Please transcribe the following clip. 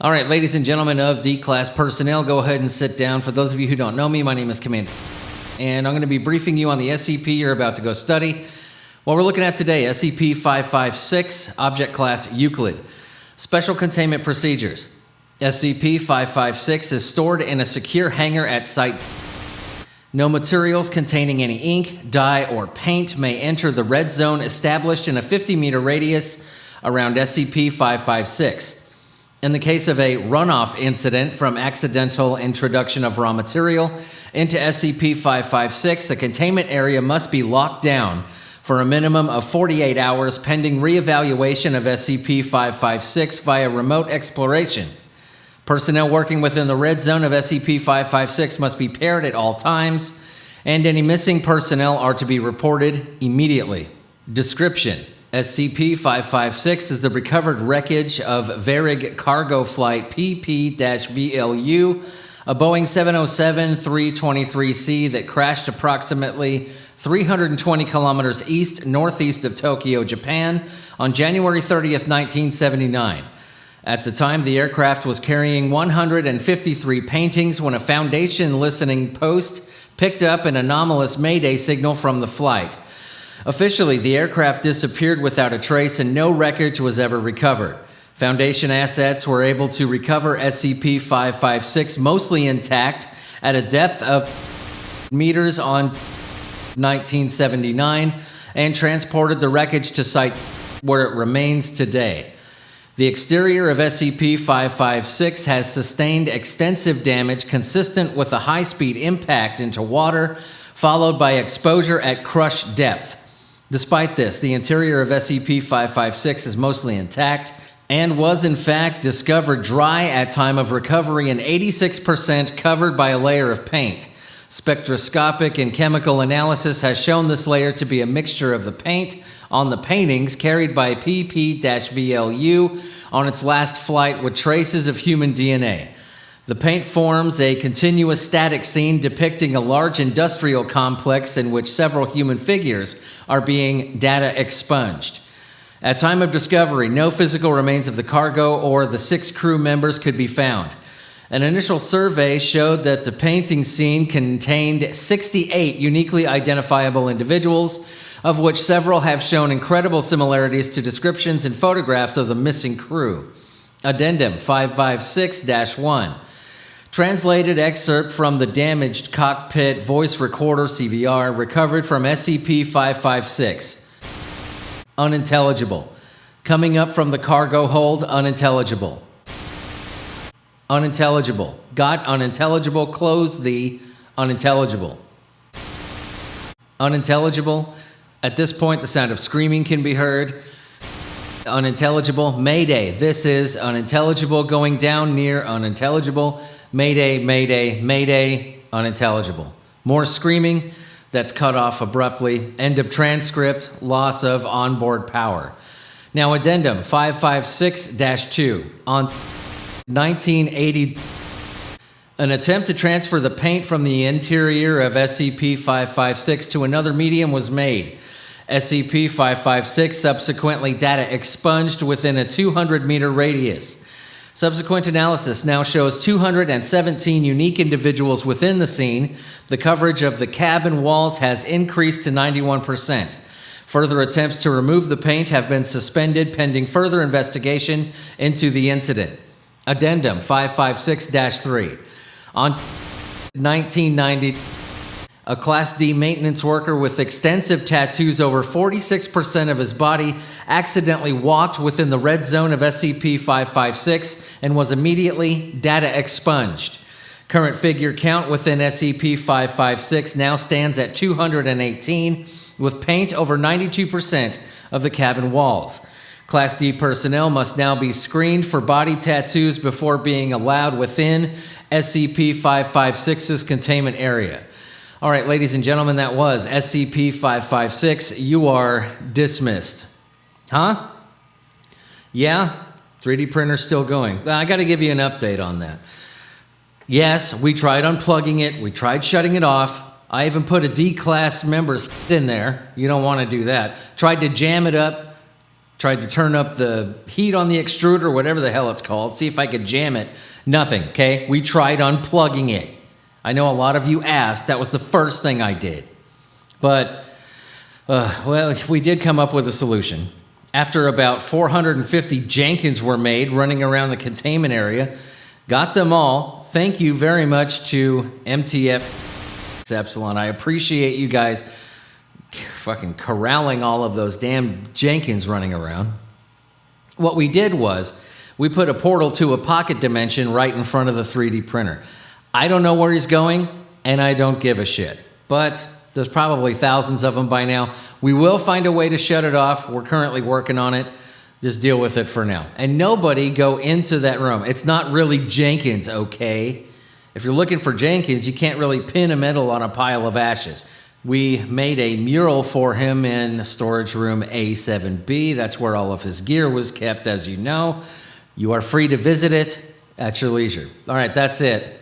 All right, ladies and gentlemen of D-Class personnel, go ahead and sit down. For those of you who don't know me, my name is Commander, and I'm going to be briefing you on the SCP you're about to go study. What we're looking at today, SCP-556, Object Class Euclid. Special Containment Procedures. SCP-556 is stored in a secure hangar at Site. No materials containing any ink, dye, or paint may enter the red zone established in a 50-meter radius around SCP-556. In the case of a runoff incident from accidental introduction of raw material into SCP-556, the containment area must be locked down for a minimum of 48 hours pending reevaluation of SCP-556 via remote exploration. Personnel working within the red zone of SCP-556 must be paired at all times, and any missing personnel are to be reported immediately. Description: SCP-556 is the recovered wreckage of Varig cargo flight PP-VLU, a Boeing 707-323C that crashed approximately 320 kilometers east-northeast of Tokyo, Japan on January 30th, 1979. At the time, the aircraft was carrying 153 paintings when a Foundation listening post picked up an anomalous Mayday signal from the flight. Officially, the aircraft disappeared without a trace and no wreckage was ever recovered. Foundation assets were able to recover SCP-556 mostly intact at a depth of meters on 1979 and transported the wreckage to Site where it remains today. The exterior of SCP-556 has sustained extensive damage consistent with a high-speed impact into water followed by exposure at crush depth. Despite this, the interior of SCP-556 is mostly intact and was in fact discovered dry at time of recovery and 86% covered by a layer of paint. Spectroscopic and chemical analysis has shown this layer to be a mixture of the paint on the paintings carried by PP-VLU on its last flight with traces of human DNA. The paint forms a continuous static scene depicting a large industrial complex in which several human figures are being data expunged. At time of discovery, no physical remains of the cargo or the 6 crew members could be found. An initial survey showed that the painting scene contained 68 uniquely identifiable individuals, of which several have shown incredible similarities to descriptions and photographs of the missing crew. Addendum 556-1. Translated excerpt from the damaged cockpit voice recorder CVR recovered from SCP-556. Unintelligible. Coming up from the cargo hold, unintelligible. Unintelligible. Got unintelligible, close the unintelligible. Unintelligible. At this point, the sound of screaming can be heard. Unintelligible. Mayday. This is unintelligible going down near unintelligible. Mayday, mayday, mayday, unintelligible. More screaming, that's cut off abruptly. End of transcript, loss of onboard power. Now, addendum 556-2. On 1980, an attempt to transfer the paint from the interior of SCP-556 to another medium was made. SCP-556 subsequently data expunged within a 200-meter radius. Subsequent analysis now shows 217 unique individuals within the scene. The coverage of the cabin walls has increased to 91%. Further attempts to remove the paint have been suspended pending further investigation into the incident. Addendum 556-3. On 1990, a Class D maintenance worker with extensive tattoos over 46% of his body accidentally walked within the red zone of SCP-556 and was immediately data expunged. Current figure count within SCP-556 now stands at 218, with paint over 92% of the cabin walls. Class D personnel must now be screened for body tattoos before being allowed within SCP-556's containment area. All right, ladies and gentlemen, that was SCP-556. You are dismissed. Huh? Yeah? 3D printer's still going. I got to give you an update on that. Yes, we tried unplugging it. We tried shutting it off. I even put a D-class member's in there. You don't want to do that. Tried to jam it up. Tried to turn up the heat on the extruder, whatever the hell it's called, see if I could jam it. Nothing, okay? We tried unplugging it. I know a lot of you asked. That was the first thing I did. But, well, we did come up with a solution. After about 450 Jenkins were made running around the containment area, got them all. Thank you very much to MTF Epsilon. I appreciate you guys fucking corralling all of those damn Jenkins running around. What we did was we put a portal to a pocket dimension right in front of the 3D printer. I don't know where he's going, and I don't give a shit. But there's probably thousands of them by now. We will find a way to shut it off. We're currently working on it. Just deal with it for now. And nobody go into that room. It's not really Jenkins, okay? If you're looking for Jenkins, you can't really pin a medal on a pile of ashes. We made a mural for him in storage room A7B. That's where all of his gear was kept, as you know. You are free to visit it at your leisure. All right, that's it.